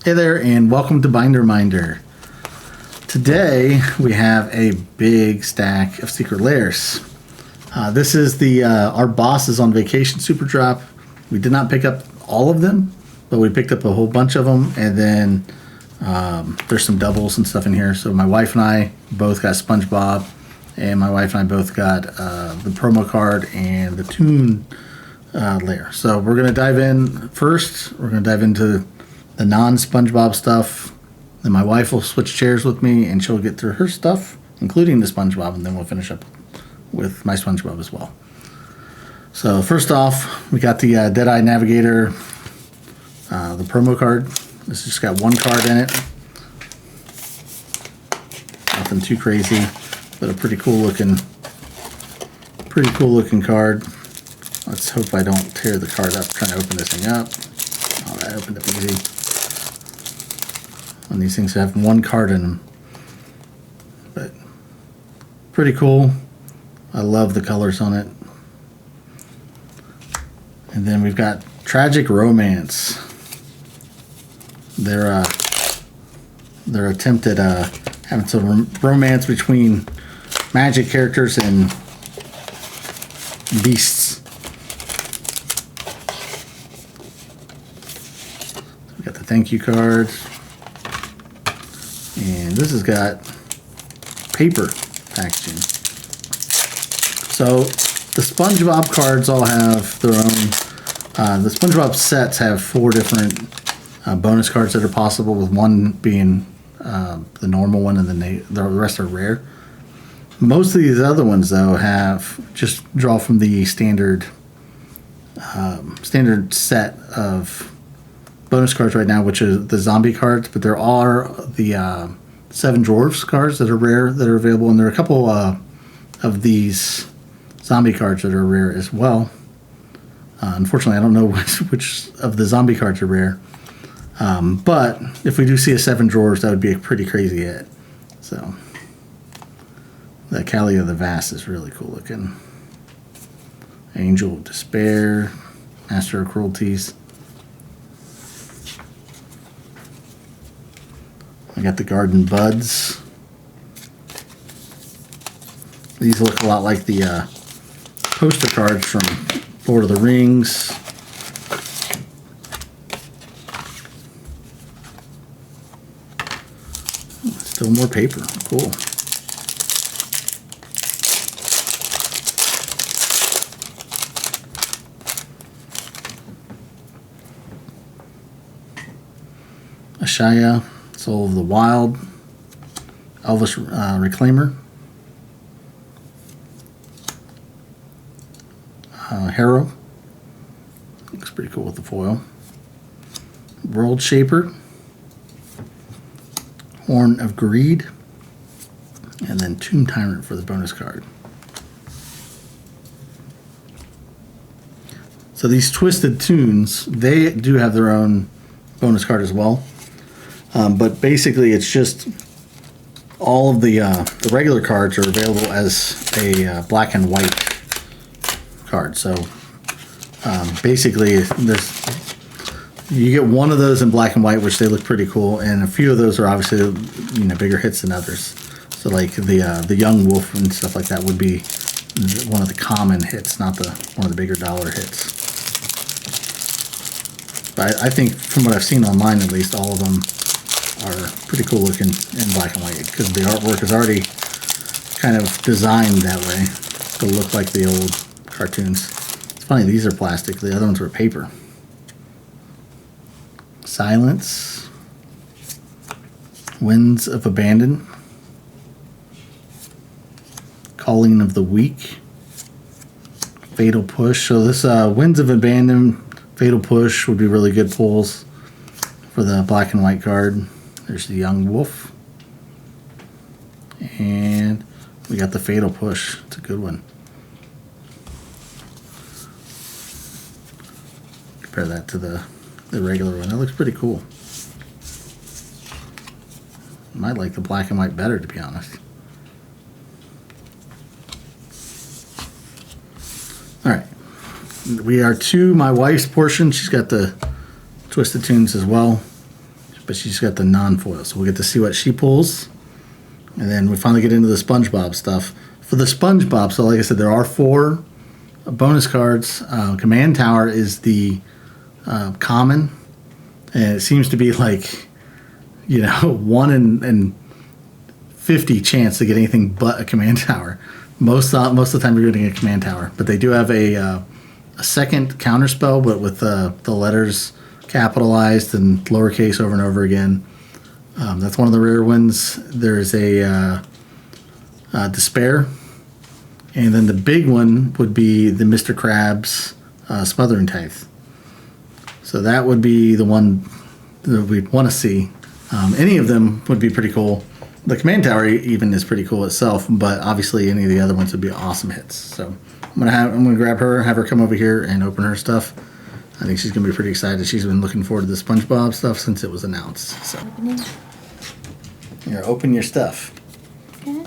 Hey there, and welcome to Binder Minder. Today we have a big stack of secret lairs. This is the our boss is on vacation super drop. We did not pick up all of them, but we picked up a whole bunch of them, and then there's some doubles and stuff in here. So my wife and I both got Spongebob, and my wife and I both got the promo card and the toon lair. So we're gonna dive in first. We're gonna dive into the non-SpongeBob stuff. Then my wife will switch chairs with me, and she'll get through her stuff, including the SpongeBob, and then we'll finish up with my SpongeBob as well. So first off, we got the Deadeye Navigator, the promo card. This just got one card in it. Nothing too crazy, but a pretty cool looking card. Let's hope I don't tear the card up trying to open this thing up. Oh, that opened up easy. And these things have one card in them, but pretty cool. I love the colors on it. And then we've got Tragic Romance. Their attempt at having some romance between magic characters and beasts. We got the thank you card. And this has got paper packaging. So the SpongeBob cards all have their own. The SpongeBob sets have 4 different bonus cards that are possible, with one being the normal one, and then the rest are rare. Most of these other ones, though, have just draw from the standard set of bonus cards right now, which is the zombie cards, but there are the 7 dwarfs cards that are rare that are available, and there are a couple of these zombie cards that are rare as well. Unfortunately, I don't know which of the zombie cards are rare, but if we do see a 7 dwarfs, that would be a pretty crazy hit. So the Callie of the Vast is really cool looking. Angel of Despair, Master of Cruelties. I got the Garden Buds. These look a lot like the poster cards from Lord of the Rings. Still more paper. Cool. Ashaya, Soul of the Wild, Elvis Reclaimer, Harrow, looks pretty cool with the foil, World Shaper, Horn of Greed, and then Tomb Tyrant for the bonus card. So these Twisted Toons, they do have their own bonus card as well. But basically, it's just all of the regular cards are available as a black and white card. So basically, you get one of those in black and white, which they look pretty cool, and a few of those are obviously bigger hits than others. So like the Young Wolf and stuff like that would be one of the common hits, not one of the bigger dollar hits. But I think from what I've seen online, at least, all of them are pretty cool looking in black and white, because the artwork is already kind of designed that way to look like the old cartoons. It's funny, these are plastic, the other ones were paper. Silence, Winds of Abandon, Calling of the Weak, Fatal Push. So this Winds of Abandon, Fatal Push would be really good pulls for the black and white card. There's the Young Wolf. And we got the Fatal Push. It's a good one. Compare that to the regular one. That looks pretty cool. I might like the black and white better, to be honest. Alright. We are to my wife's portion. She's got the Twisted Toons as well. but she's got the non-foil. So we'll get to see what she pulls. And then we finally get into the Spongebob stuff. For the Spongebob, so like I said, there are 4 bonus cards. Command Tower is the common. And it seems to be like, 1 in 50 chance to get anything but a Command Tower. Most of the time you're getting a Command Tower. But they do have a second counterspell, but with the letters capitalized and lowercase over and over again. That's one of the rare ones. There's a Despair. And then the big one would be the Mr. Krabs Smothering Tithe. So that would be the one that we'd want to see. Any of them would be pretty cool. The Command Tower even is pretty cool itself, but obviously any of the other ones would be awesome hits. So I'm gonna grab her, have her come over here and open her stuff. I think she's gonna be pretty excited. She's been looking forward to the SpongeBob stuff since it was announced. So here, open your stuff. Okay.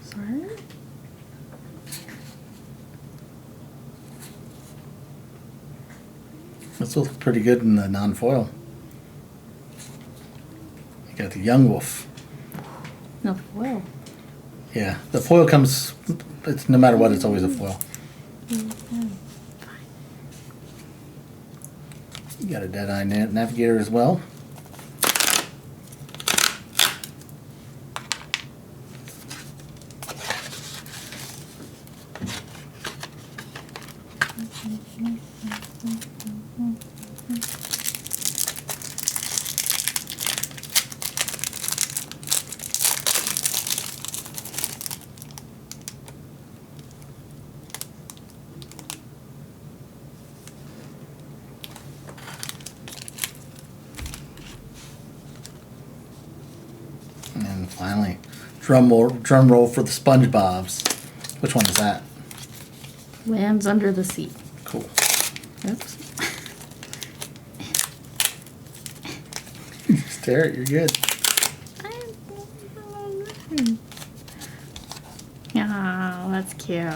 Sorry. This looks pretty good in the non-foil. You got the Young Wolf. No foil. Yeah, the foil comes. It's no matter what, it's always a foil. You got a Deadeye Navigator as well. And finally, drum roll for the SpongeBobs. Which one is that? Lambs under the sea. Cool. Oops. Stare it, you're good. Oh, that's cute.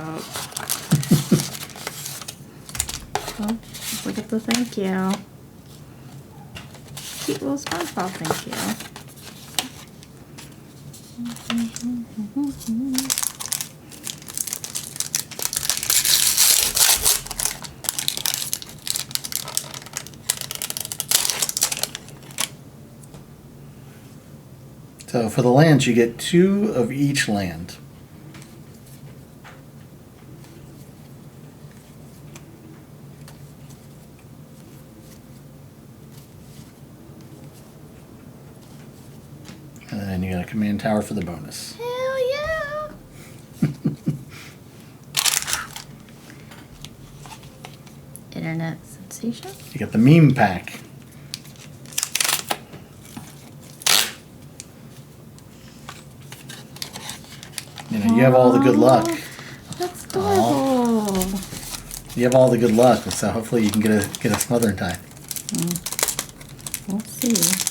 Oh, let's look at the thank you. Cute little SpongeBob thank you. So for the lands, you get 2 of each land. And then you got a Command Tower for the bonus. Hell yeah! Internet sensation. You got the Meme Pack. You have all the good luck. That's adorable. You have all the good luck, so hopefully you can get a Smothering Tithe. We'll see.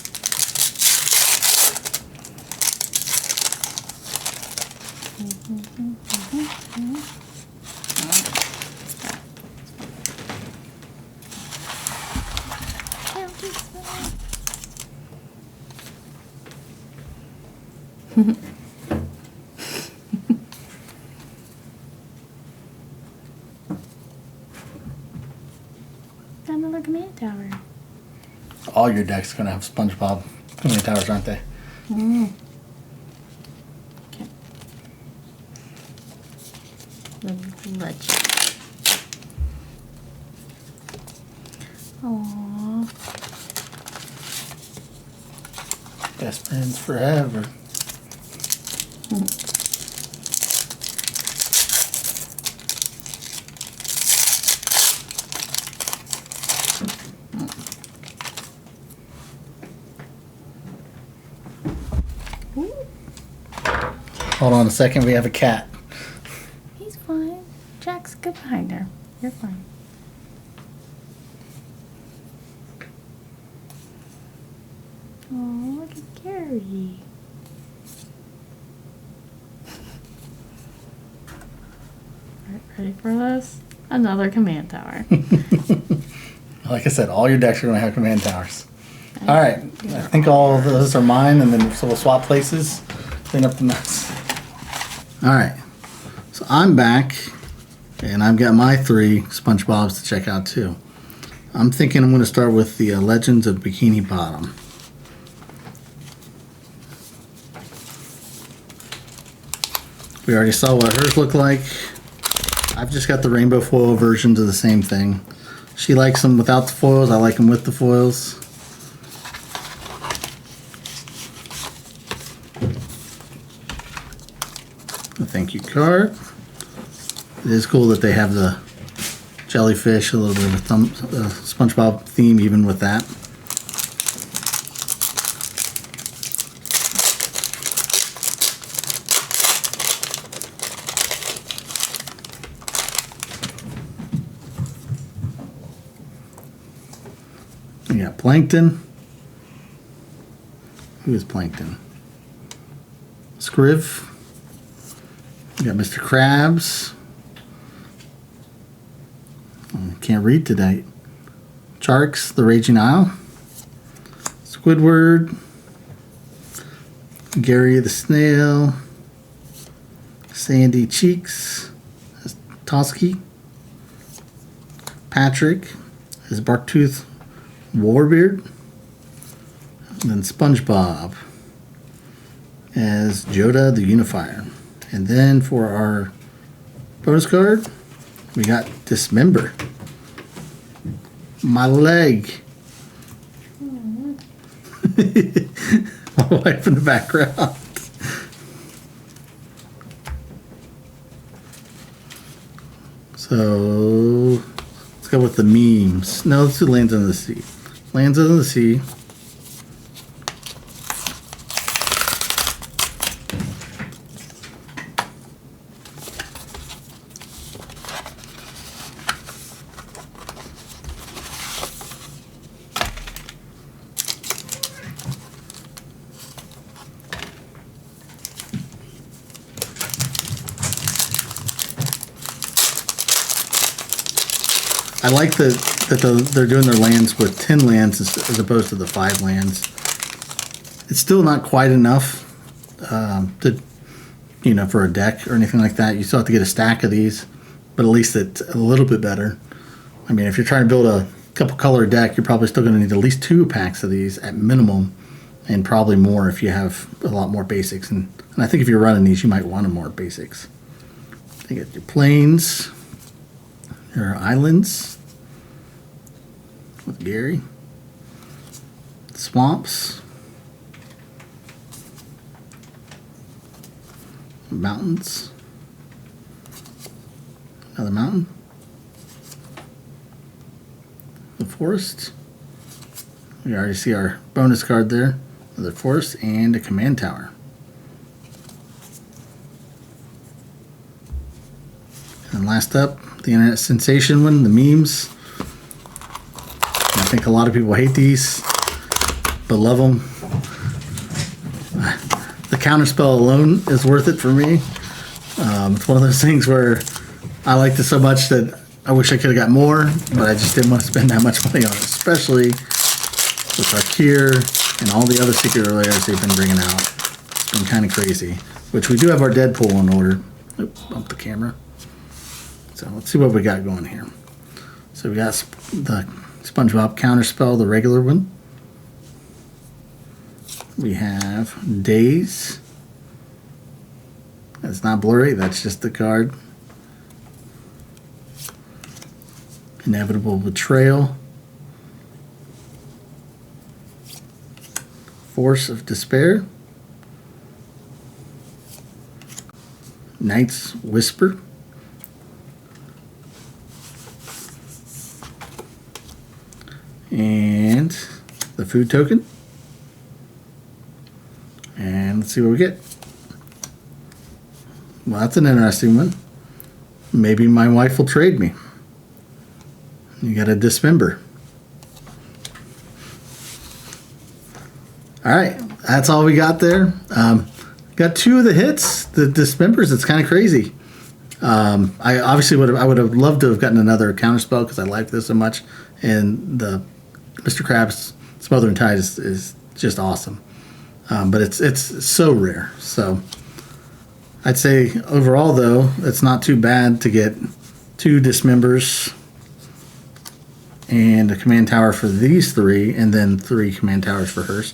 Another Command Tower. All your decks are going to have SpongeBob Command Towers, aren't they? Okay. The legend. Aww. Best friends forever. Hold on a second, we have a cat. He's fine. Jack's good behind her. You're fine. Oh, look at Gary. Alright, ready for this? Another command tower. Like I said, all your decks are going to have command towers. All right, I think all of those are mine, and then so we'll swap places, clean up the mess. All right, so I'm back, and I've got my 3 Spongebobs to check out too. I'm thinking I'm going to start with the Legends of Bikini Bottom. We already saw what hers looked like. I've just got the rainbow foil versions of the same thing. She likes them without the foils. I like them with the foils. A thank you card. It is cool that they have the jellyfish, a little bit of a SpongeBob theme even with that. We got Plankton. Who is Plankton? Scriv. We got Mr. Krabs. Can't read today. Charks, the Raging Isle. Squidward. Gary the Snail. Sandy Cheeks. Toski. Patrick. His Barktooth Warbeard. And then SpongeBob as Joda the Unifier. And then for our bonus card, we got Dismember. My leg. My wife in the background. So let's go with the memes. No, let's do Lands Under the Sea. Lands Under the Sea. I like that they're doing their lands with 10 lands as opposed to the 5 lands. It's still not quite enough for a deck or anything like that. You still have to get a stack of these, but at least it's a little bit better. I mean, if you're trying to build a couple color deck, you're probably still going to need at least 2 packs of these at minimum, and probably more if you have a lot more basics. And I think if you're running these, you might want more basics. You get your plains, your islands with Gary, swamps, mountains, another mountain, the forest. We already see our bonus card there, another forest, and a command tower. And last up, the internet sensation one, the memes. I think a lot of people hate these, but love them. The counterspell alone is worth it for me. It's one of those things where I liked it so much that I wish I could have got more, but I just didn't want to spend that much money on it, especially with Arkir and all the other secret layers they've been bringing out. It's been kind of crazy, which we do have our Deadpool in order. Oops, bump the camera. So let's see what we got going here. So we got the SpongeBob Counterspell, the regular one. We have Days. That's not blurry, that's just the card. Inevitable Betrayal. Force of Despair. Knight's Whisper. And the food token. And let's see what we get. Well, that's an interesting one. Maybe my wife will trade me. You got a dismember. All right, that's all we got there. Got 2 of the hits, the dismembers. It's kind of crazy. I obviously I would have loved to have gotten another counterspell because I like this so much, and the Mr. Krabs Smothering Tide is just awesome. But it's so rare. So I'd say overall though, it's not too bad to get 2 dismembers and a command tower for these 3, and then 3 command towers for hers.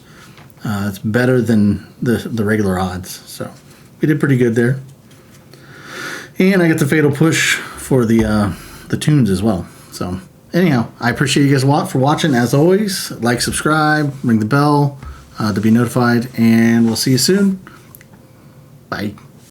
It's better than the regular odds. So we did pretty good there. And I get the Fatal Push for the tunes as well. So anyhow, I appreciate you guys a lot for watching. As always, like, subscribe, ring the bell to be notified, and we'll see you soon. Bye.